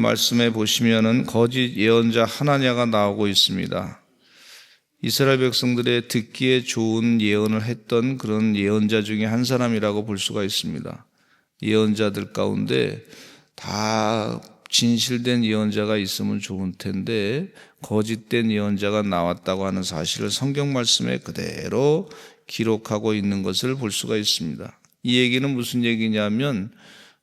말씀에 보시면은 거짓 예언자 하나냐가 나오고 있습니다. 이스라엘 백성들의 듣기에 좋은 예언을 했던 그런 예언자 중에 한 사람이라고 볼 수가 있습니다. 예언자들 가운데 다 진실된 예언자가 있으면 좋을 텐데 거짓된 예언자가 나왔다고 하는 사실을 성경 말씀에 그대로 기록하고 있는 것을 볼 수가 있습니다. 이 얘기는 무슨 얘기냐면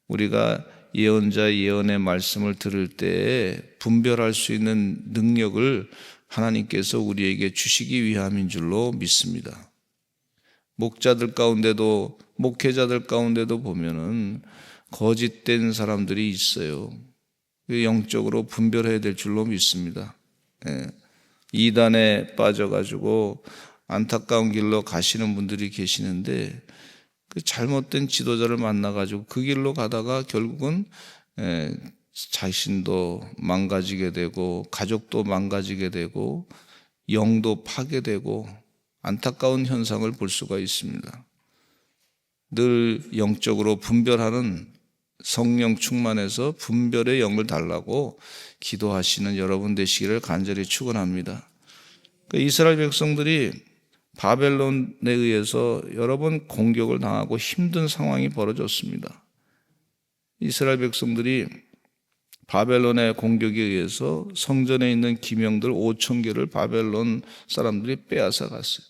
우리가 예언자 예언의 말씀을 들을 때 분별할 수 있는 능력을 하나님께서 우리에게 주시기 위함인 줄로 믿습니다. 목자들 가운데도 목회자들 가운데도 보면은 거짓된 사람들이 있어요. 영적으로 분별해야 될 줄로 믿습니다. 이단에 빠져가지고 안타까운 길로 가시는 분들이 계시는데 그 잘못된 지도자를 만나가지고 그 길로 가다가 결국은 자신도 망가지게 되고 가족도 망가지게 되고 영도 파괴되고 안타까운 현상을 볼 수가 있습니다. 늘 영적으로 분별하는 성령 충만해서 분별의 영을 달라고 기도하시는 여러분 되시기를 간절히 축원합니다. 이스라엘 백성들이 바벨론에 의해서 여러 번 공격을 당하고 힘든 상황이 벌어졌습니다. 이스라엘 백성들이 바벨론의 공격에 의해서 성전에 있는 기명들 5,000개를 바벨론 사람들이 빼앗아 갔어요.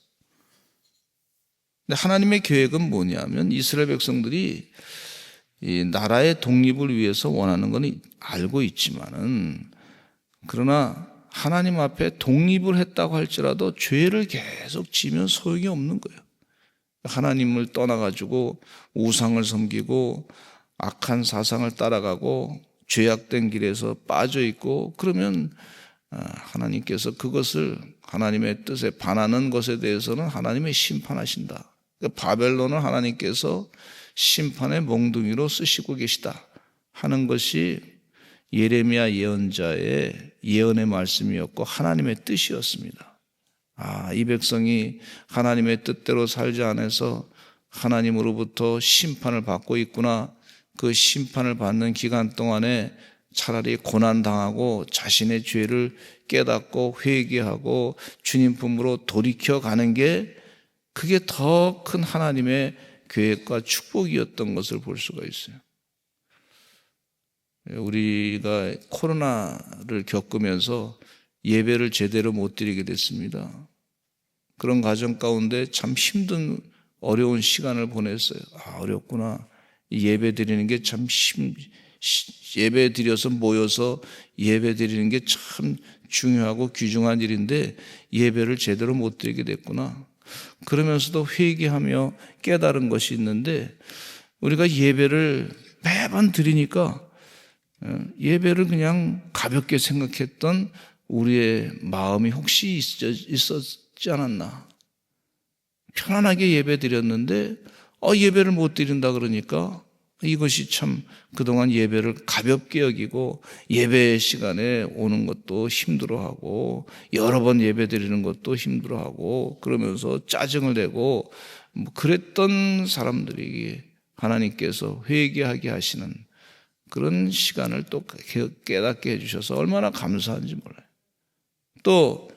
근데 하나님의 계획은 뭐냐면 이스라엘 백성들이 이 나라의 독립을 위해서 원하는 건 알고 있지만은 그러나 하나님 앞에 독립을 했다고 할지라도 죄를 계속 지면 소용이 없는 거예요. 하나님을 떠나가지고 우상을 섬기고 악한 사상을 따라가고 죄악된 길에서 빠져있고 그러면 하나님께서 그것을 하나님의 뜻에 반하는 것에 대해서는 하나님의 심판하신다. 그러니까 바벨론을 하나님께서 심판의 몽둥이로 쓰시고 계시다 하는 것이 예레미야 예언자의 예언의 말씀이었고 하나님의 뜻이었습니다. 이 백성이 하나님의 뜻대로 살지 않아서 하나님으로부터 심판을 받고 있구나. 그 심판을 받는 기간 동안에 차라리 고난당하고 자신의 죄를 깨닫고 회개하고 주님 품으로 돌이켜가는 게 그게 더 큰 하나님의 계획과 축복이었던 것을 볼 수가 있어요. 우리가 코로나를 겪으면서 예배를 제대로 못 드리게 됐습니다. 그런 과정 가운데 참 힘든 어려운 시간을 보냈어요. 어렵구나. 예배 드리는 게 참 예배 드려서 모여서 예배 드리는 게 참 중요하고 귀중한 일인데 예배를 제대로 못 드리게 됐구나. 그러면서도 회개하며 깨달은 것이 있는데 우리가 예배를 매번 드리니까 예배를 그냥 가볍게 생각했던 우리의 마음이 혹시 있었지 않았나. 편안하게 예배 드렸는데 예배를 못 드린다 그러니까 이것이 참 그동안 예배를 가볍게 여기고 예배 시간에 오는 것도 힘들어하고 여러 번 예배 드리는 것도 힘들어하고 그러면서 짜증을 내고 그랬던 사람들이 하나님께서 회개하게 하시는 그런 시간을 또 깨닫게 해주셔서 얼마나 감사한지 몰라요. 또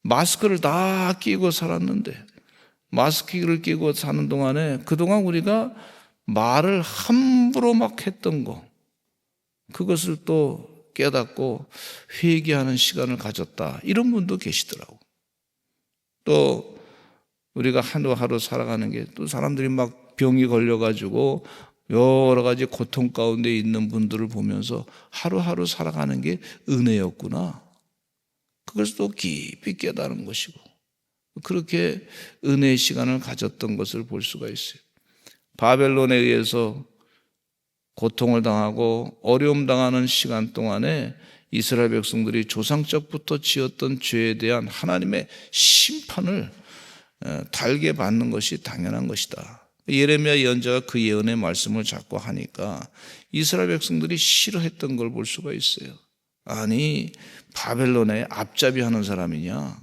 마스크를 다 끼고 살았는데 마스크를 끼고 사는 동안에 그동안 우리가 말을 함부로 막 했던 거 그것을 또 깨닫고 회개하는 시간을 가졌다. 이런 분도 계시더라고. 또 우리가 하루하루 살아가는 게 또 사람들이 막 병이 걸려가지고 여러 가지 고통 가운데 있는 분들을 보면서 하루하루 살아가는 게 은혜였구나. 그것을 또 깊이 깨달은 것이고 그렇게 은혜의 시간을 가졌던 것을 볼 수가 있어요. 바벨론에 의해서 고통을 당하고 어려움 당하는 시간 동안에 이스라엘 백성들이 조상적부터 지었던 죄에 대한 하나님의 심판을 달게 받는 것이 당연한 것이다. 예레미야 예언자가 그 예언의 말씀을 자꾸 하니까 이스라엘 백성들이 싫어했던 걸 볼 수가 있어요. 아니 바벨론에 앞잡이 하는 사람이냐?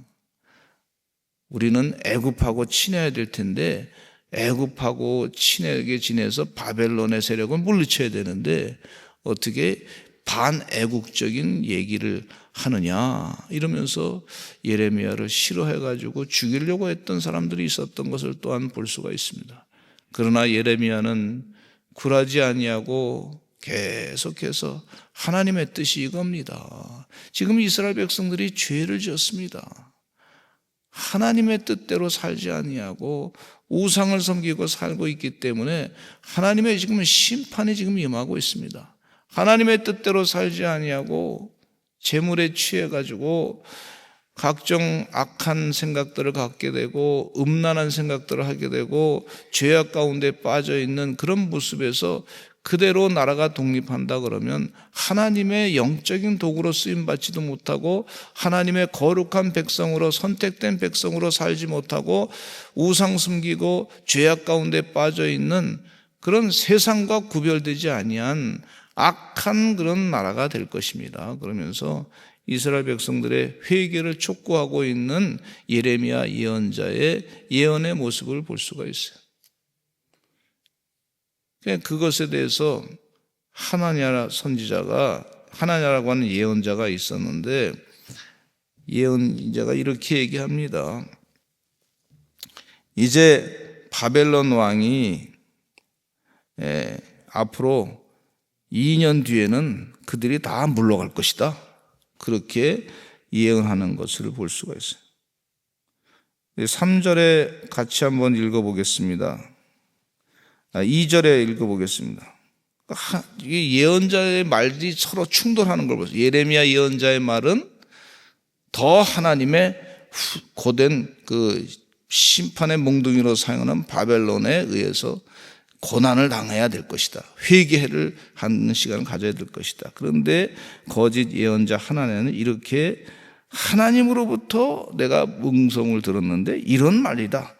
우리는 애굽하고 친해야 될 텐데 애굽하고 친하게 지내서 바벨론의 세력을 물리쳐야 되는데 어떻게 반애국적인 얘기를 하느냐 이러면서 예레미야를 싫어해가지고 죽이려고 했던 사람들이 있었던 것을 또한 볼 수가 있습니다. 그러나 예레미야는 굴하지 아니하고 계속해서 하나님의 뜻이 이겁니다. 지금 이스라엘 백성들이 죄를 지었습니다. 하나님의 뜻대로 살지 아니하고 우상을 섬기고 살고 있기 때문에 하나님의 지금 심판이 지금 임하고 있습니다. 하나님의 뜻대로 살지 아니하고 재물에 취해 가지고 각종 악한 생각들을 갖게 되고 음란한 생각들을 하게 되고 죄악 가운데 빠져 있는 그런 모습에서 그대로 나라가 독립한다 그러면 하나님의 영적인 도구로 쓰임받지도 못하고 하나님의 거룩한 백성으로 선택된 백성으로 살지 못하고 우상 숨기고 죄악 가운데 빠져 있는 그런 세상과 구별되지 아니한 악한 그런 나라가 될 것입니다. 그러면서 이스라엘 백성들의 회개를 촉구하고 있는 예레미야 예언자의 예언의 모습을 볼 수가 있어요. 그것에 대해서 하나냐 선지자가, 하나냐라고 하는 예언자가 있었는데 예언자가 이렇게 얘기합니다. 이제 바벨론 왕이 앞으로 2년 뒤에는 그들이 다 물러갈 것이다. 그렇게 예언하는 것을 볼 수가 있어요. 3절에 같이 한번 읽어보겠습니다. 2절에 읽어보겠습니다. 예언자의 말이 서로 충돌하는 걸 보세요. 예레미야 예언자의 말은 더 하나님의 고된 그 심판의 몽둥이로 사용하는 바벨론에 의해서 고난을 당해야 될 것이다. 회개를 하는 시간을 가져야 될 것이다. 그런데 거짓 예언자 하나냐는 이렇게 하나님으로부터 내가 음성을 들었는데 이런 말이다.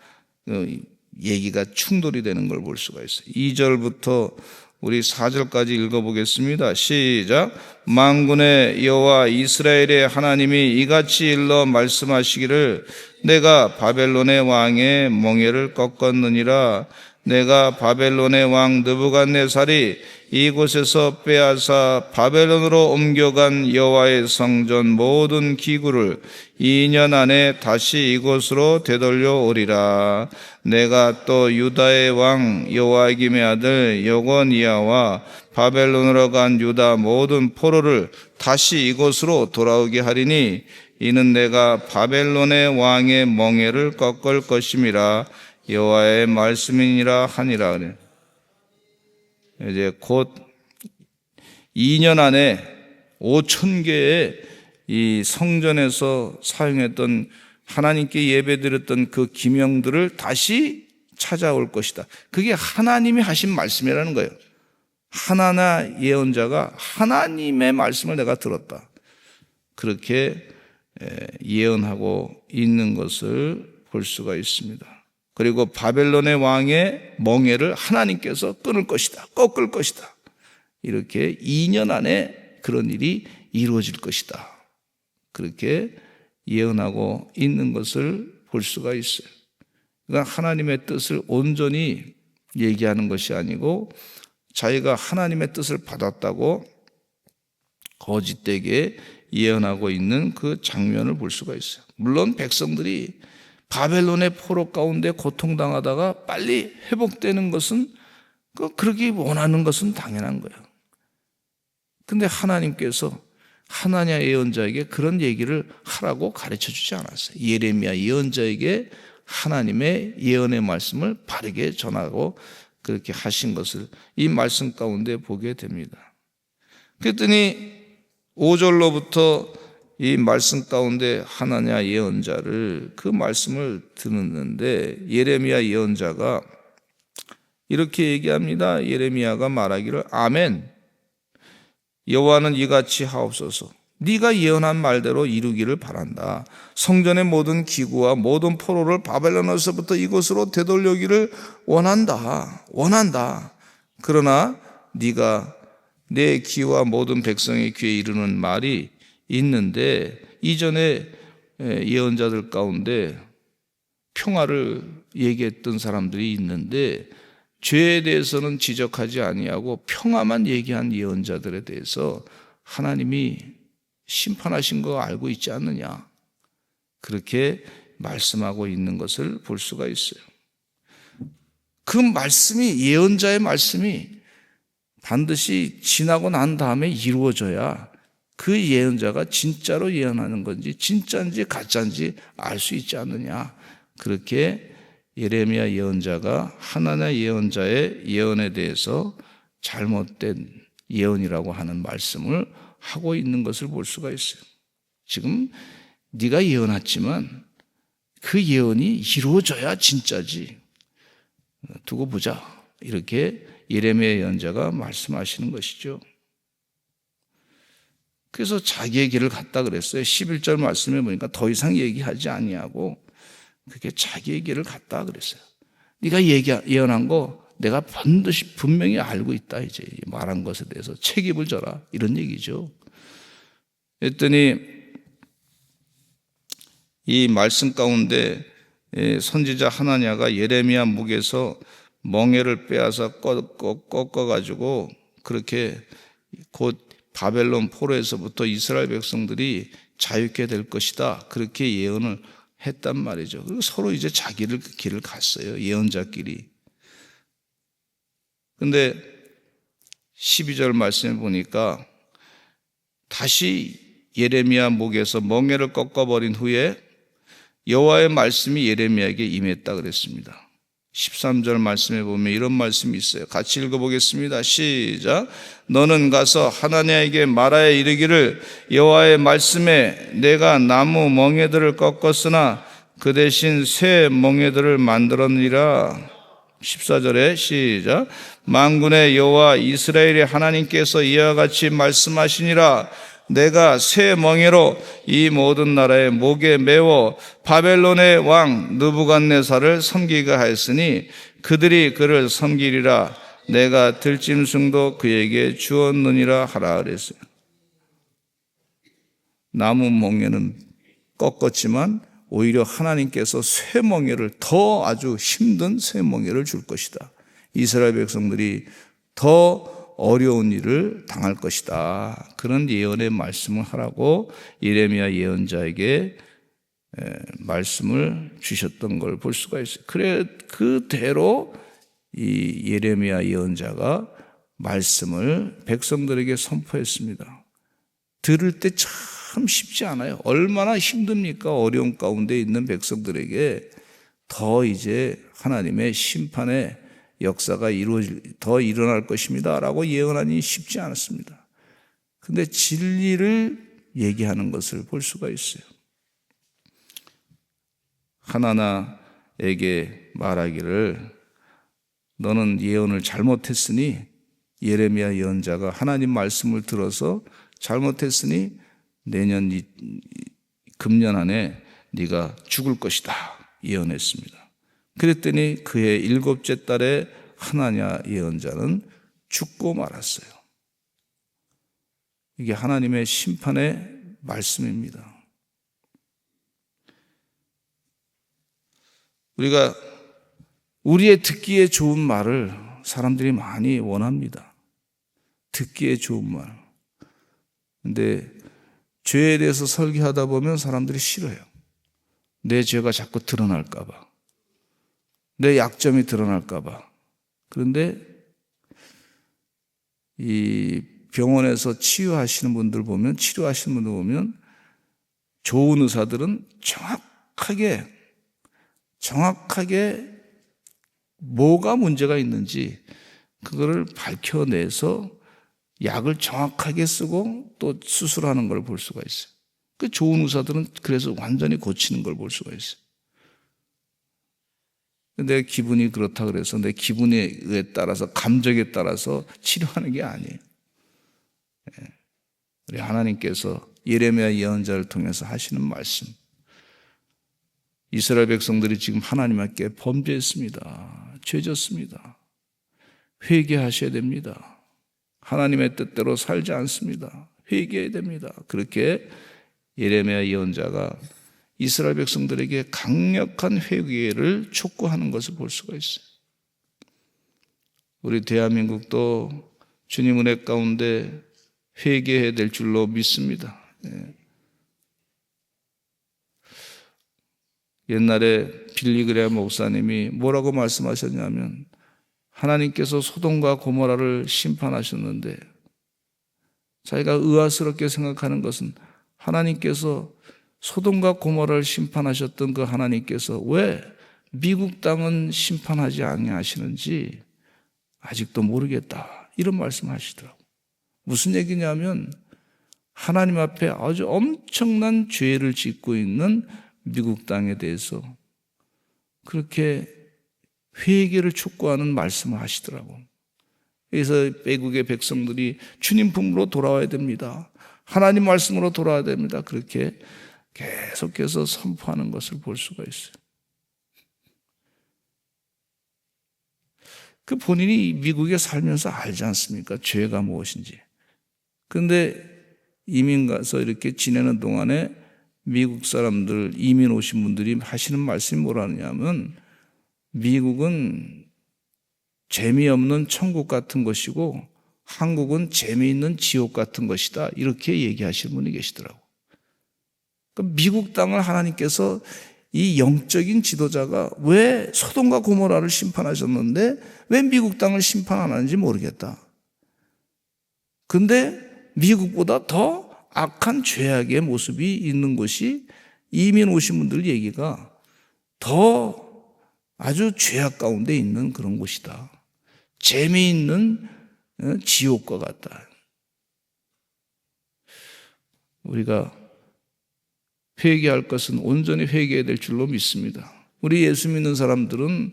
얘기가 충돌이 되는 걸 볼 수가 있어요. 2절부터 우리 4절까지 읽어보겠습니다. 시작. 만군의 여호와 이스라엘의 하나님이 이같이 일러 말씀하시기를 내가 바벨론의 왕의 멍에를 꺾었느니라. 내가 바벨론의 왕 느부갓네살이 이곳에서 빼앗아 바벨론으로 옮겨간 여호와의 성전 모든 기구를 2년 안에 다시 이곳으로 되돌려 오리라. 내가 또 유다의 왕 여호야김의 아들 여고니아와 바벨론으로 간 유다 모든 포로를 다시 이곳으로 돌아오게 하리니 이는 내가 바벨론의 왕의 멍에를 꺾을 것임이라. 여호와의 말씀이니라 하니라. 이제 곧 2년 안에 5,000개의 이 성전에서 사용했던 하나님께 예배드렸던 그 기명들을 다시 찾아올 것이다. 그게 하나님이 하신 말씀이라는 거예요. 하나나 예언자가 하나님의 말씀을 내가 들었다. 그렇게 예언하고 있는 것을 볼 수가 있습니다. 그리고 바벨론의 왕의 멍에를 하나님께서 끊을 것이다. 꺾을 것이다. 이렇게 2년 안에 그런 일이 이루어질 것이다. 그렇게 예언하고 있는 것을 볼 수가 있어요. 그러니까 하나님의 뜻을 온전히 얘기하는 것이 아니고 자기가 하나님의 뜻을 받았다고 거짓되게 예언하고 있는 그 장면을 볼 수가 있어요. 물론 백성들이 바벨론의 포로 가운데 고통당하다가 빨리 회복되는 것은 그렇게 원하는 것은 당연한 거예요. 근데 하나님께서 하나냐 예언자에게 그런 얘기를 하라고 가르쳐 주지 않았어요. 예레미야 예언자에게 하나님의 예언의 말씀을 바르게 전하고 그렇게 하신 것을 이 말씀 가운데 보게 됩니다. 그랬더니 5절로부터 이 말씀 가운데 하나냐 예언자를 그 말씀을 듣는데 예레미야 예언자가 이렇게 얘기합니다. 예레미야가 말하기를 아멘. 여호와는 이같이 하옵소서. 네가 예언한 말대로 이루기를 바란다. 성전의 모든 기구와 모든 포로를 바벨론에서부터 이곳으로 되돌려기를 원한다. 그러나 네가 내 귀와 모든 백성의 귀에 이르는 말이 있는데 이전에 예언자들 가운데 평화를 얘기했던 사람들이 있는데 죄에 대해서는 지적하지 아니하고 평화만 얘기한 예언자들에 대해서 하나님이 심판하신 거 알고 있지 않느냐, 그렇게 말씀하고 있는 것을 볼 수가 있어요. 그 말씀이, 예언자의 말씀이 반드시 지나고 난 다음에 이루어져야 그 예언자가 진짜로 예언하는 건지 진짜인지 가짜인지 알 수 있지 않느냐, 그렇게 예레미야 예언자가 하나냐 예언자의 예언에 대해서 잘못된 예언이라고 하는 말씀을 하고 있는 것을 볼 수가 있어요. 지금 네가 예언했지만 그 예언이 이루어져야 진짜지, 두고 보자, 이렇게 예레미야 예언자가 말씀하시는 것이죠. 그래서 자기의 길을 갔다 그랬어요. 11절 말씀에 보니까 더 이상 얘기하지 아니하고 그게 자기의 길을 갔다 그랬어요. 네가 예언한 거 내가 반드시 분명히 알고 있다, 이제 말한 것에 대해서 책임을 져라, 이런 얘기죠. 그랬더니 이 말씀 가운데 선지자 하나냐가 예레미야 목에서 멍에를 빼앗아 꺾어가지고 그렇게 곧 바벨론 포로에서부터 이스라엘 백성들이 자유케 될 것이다, 그렇게 예언을 했단 말이죠. 그리고 서로 이제 자기를 그 길을 갔어요, 예언자끼리. 근데 12절 말씀에 보니까 다시 예레미야 목에서 멍에를 꺾어버린 후에 여호와의 말씀이 예레미야에게 임했다 그랬습니다. 13절 말씀에 보면 이런 말씀이 있어요. 같이 읽어보겠습니다. 시작. 너는 가서 하나냐에게 말하여 이르기를 여호와의 말씀에 내가 나무 멍에들을 꺾었으나 그 대신 새 멍에들을 만들었느니라. 14절에 시작. 만군의 여호와 이스라엘의 하나님께서 이와 같이 말씀하시니라. 내가 새 멍에로 이 모든 나라의 목에 메워 바벨론의 왕 느부갓네살을 섬기게 하였으니 그들이 그를 섬기리라. 내가 들짐승도 그에게 주었느니라 하라 그랬어요. 나무 멍에는 꺾었지만 오히려 하나님께서 새 멍에를, 더 아주 힘든 새 멍에를 줄 것이다. 이스라엘 백성들이 더 어려운 일을 당할 것이다, 그런 예언의 말씀을 하라고 예레미야 예언자에게 말씀을 주셨던 걸 볼 수가 있어요. 그래, 그대로 이 예레미야 예언자가 말씀을 백성들에게 선포했습니다. 들을 때 참 쉽지 않아요. 얼마나 힘듭니까? 어려운 가운데 있는 백성들에게 더 이제 하나님의 심판의 역사가 더 일어날 것입니다 라고 예언하니 쉽지 않았습니다. 그런데 진리를 얘기하는 것을 볼 수가 있어요. 하나나에게 말하기를 너는 예언을 잘못했으니, 예레미야 예언자가 하나님 말씀을 들어서 잘못했으니 내년 금년 안에 네가 죽을 것이다 예언했습니다. 그랬더니 그의 7째 달에 하나냐 예언자는 죽고 말았어요. 이게 하나님의 심판의 말씀입니다. 우리가 우리의 듣기에 좋은 말을 사람들이 많이 원합니다. 듣기에 좋은 말. 근데 죄에 대해서 설교하다 보면 사람들이 싫어요. 내 죄가 자꾸 드러날까 봐, 내 약점이 드러날까 봐. 그런데 이 병원에서 치료하시는 분들 보면 좋은 의사들은 정확하게 뭐가 문제가 있는지 그거를 밝혀내서 약을 정확하게 쓰고 또 수술하는 걸 볼 수가 있어요. 그 좋은 의사들은 그래서 완전히 고치는 걸 볼 수가 있어요. 내 기분이 그렇다 그래서 내 기분에 따라서, 감정에 따라서 치료하는 게 아니에요. 우리 하나님께서 예레미야 예언자를 통해서 하시는 말씀, 이스라엘 백성들이 지금 하나님께 범죄했습니다. 죄졌습니다. 회개하셔야 됩니다. 하나님의 뜻대로 살지 않습니다. 회개해야 됩니다. 그렇게 예레미야 예언자가 이스라엘 백성들에게 강력한 회개를 촉구하는 것을 볼 수가 있어요. 우리 대한민국도 주님 은혜 가운데 회개해야 될 줄로 믿습니다. 옛날에 빌리그레아 목사님이 뭐라고 말씀하셨냐면, 하나님께서 소돔과 고모라를 심판하셨는데 자기가 의아스럽게 생각하는 것은, 하나님께서 소돔과 고모라를 심판하셨던 그 하나님께서 왜 미국 땅은 심판하지 아니하시는지 아직도 모르겠다, 이런 말씀하시더라고요. 무슨 얘기냐면, 하나님 앞에 아주 엄청난 죄를 짓고 있는 미국 땅에 대해서 그렇게 회개를 촉구하는 말씀을 하시더라고요. 그래서 외국의 백성들이 주님 품으로 돌아와야 됩니다, 하나님 말씀으로 돌아와야 됩니다, 그렇게 계속해서 선포하는 것을 볼 수가 있어요. 그 본인이 미국에 살면서 알지 않습니까? 죄가 무엇인지. 그런데 이민 가서 이렇게 지내는 동안에 미국 사람들, 이민 오신 분들이 하시는 말씀이 뭐라냐면, 미국은 재미없는 천국 같은 것이고 한국은 재미있는 지옥 같은 것이다, 이렇게 얘기하시는 분이 계시더라고요. 그러니까 미국 땅을 하나님께서, 이 영적인 지도자가 왜 소돔과 고모라를 심판하셨는데 왜 미국 땅을 심판 안 하는지 모르겠다. 근데 미국보다 더 악한 죄악의 모습이 있는 곳이, 이민 오신 분들 얘기가 더 아주 죄악 가운데 있는 그런 곳이다, 재미있는 지옥과 같다. 우리가 회개할 것은 온전히 회개해야 될 줄로 믿습니다. 우리 예수 믿는 사람들은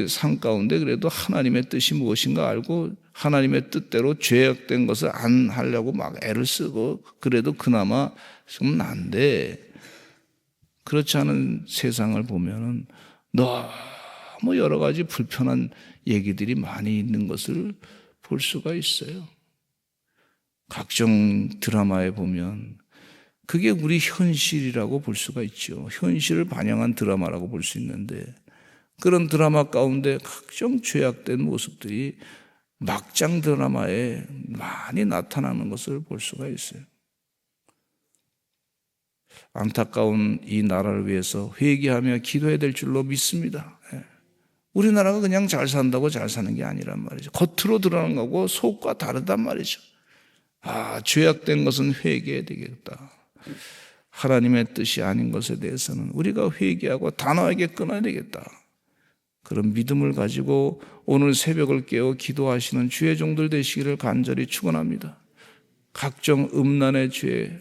삶 가운데 그래도 하나님의 뜻이 무엇인가 알고 하나님의 뜻대로 죄악된 것을 안 하려고 막 애를 쓰고 그래도 그나마 좀 난데, 그렇지 않은 세상을 보면은 너무 여러 가지 불편한 얘기들이 많이 있는 것을 볼 수가 있어요. 각종 드라마에 보면 그게 우리 현실이라고 볼 수가 있죠. 현실을 반영한 드라마라고 볼 수 있는데, 그런 드라마 가운데 각종 죄악된 모습들이 막장 드라마에 많이 나타나는 것을 볼 수가 있어요. 안타까운 이 나라를 위해서 회개하며 기도해야 될 줄로 믿습니다. 우리나라가 그냥 잘 산다고 잘 사는 게 아니란 말이죠. 겉으로 드러나는 거고 속과 다르단 말이죠. 죄악된 것은 회개해야 되겠다. 하나님의 뜻이 아닌 것에 대해서는 우리가 회개하고 단호하게 끊어야 되겠다. 그런 믿음을 가지고 오늘 새벽을 깨어 기도하시는 주의 종들 되시기를 간절히 축원합니다. 각종 음란의 죄,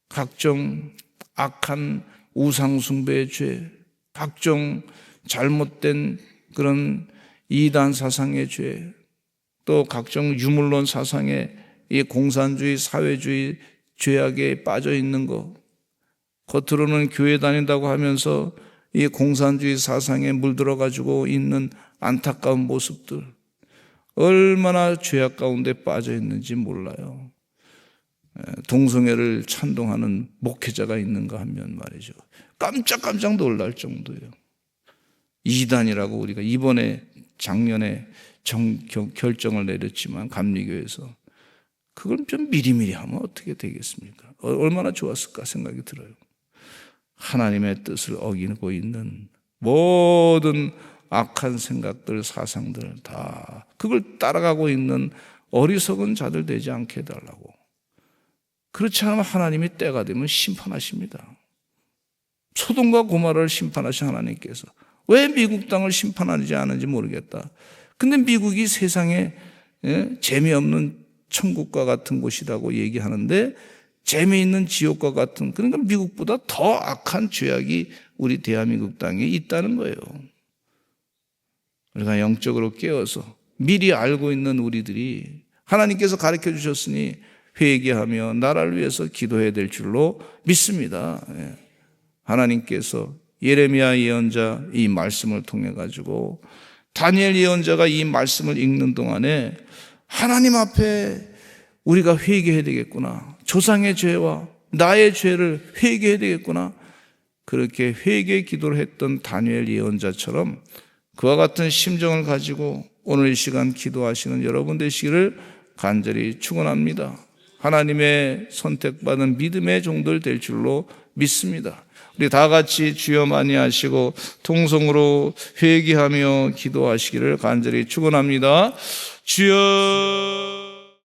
각종 악한 우상숭배의 죄, 각종 잘못된 그런 이단 사상의 죄, 또 각종 유물론 사상의 이 공산주의, 사회주의 죄악에 빠져 있는 것, 겉으로는 교회 다닌다고 하면서 이 공산주의 사상에 물들어 가지고 있는 안타까운 모습들, 얼마나 죄악 가운데 빠져 있는지 몰라요. 동성애를 찬동하는 목회자가 있는가 하면 말이죠, 깜짝깜짝 놀랄 정도예요. 이단이라고 우리가 이번에 작년에 결정을 내렸지만 감리교에서 그걸 좀 미리미리 하면 어떻게 되겠습니까? 얼마나 좋았을까 생각이 들어요. 하나님의 뜻을 어기고 있는 모든 악한 생각들, 사상들 다 그걸 따라가고 있는 어리석은 자들 되지 않게 해달라고. 그렇지 않으면 하나님이 때가 되면 심판하십니다. 소돔과 고모라를 심판하신 하나님께서 왜 미국 땅을 심판하지 않은지 모르겠다. 근데 미국이 세상에 재미없는 천국과 같은 곳이라고 얘기하는데 재미있는 지옥과 같은, 그러니까 미국보다 더 악한 죄악이 우리 대한민국 땅에 있다는 거예요. 우리가 영적으로 깨어서 미리 알고 있는 우리들이 하나님께서 가르쳐 주셨으니 회개하며 나라를 위해서 기도해야 될 줄로 믿습니다. 하나님께서 예레미야 예언자 이 말씀을 통해 가지고 다니엘 예언자가 이 말씀을 읽는 동안에 하나님 앞에 우리가 회개해야 되겠구나, 조상의 죄와 나의 죄를 회개해야 되겠구나, 그렇게 회개 기도를 했던 다니엘 예언자처럼 그와 같은 심정을 가지고 오늘 이 시간 기도하시는 여러분 되시기를 간절히 축원합니다. 하나님의 선택받은 믿음의 종들 될 줄로 믿습니다. 우리 다 같이 주여 많이 하시고 통성으로 회개하며 기도하시기를 간절히 축원합니다. 주여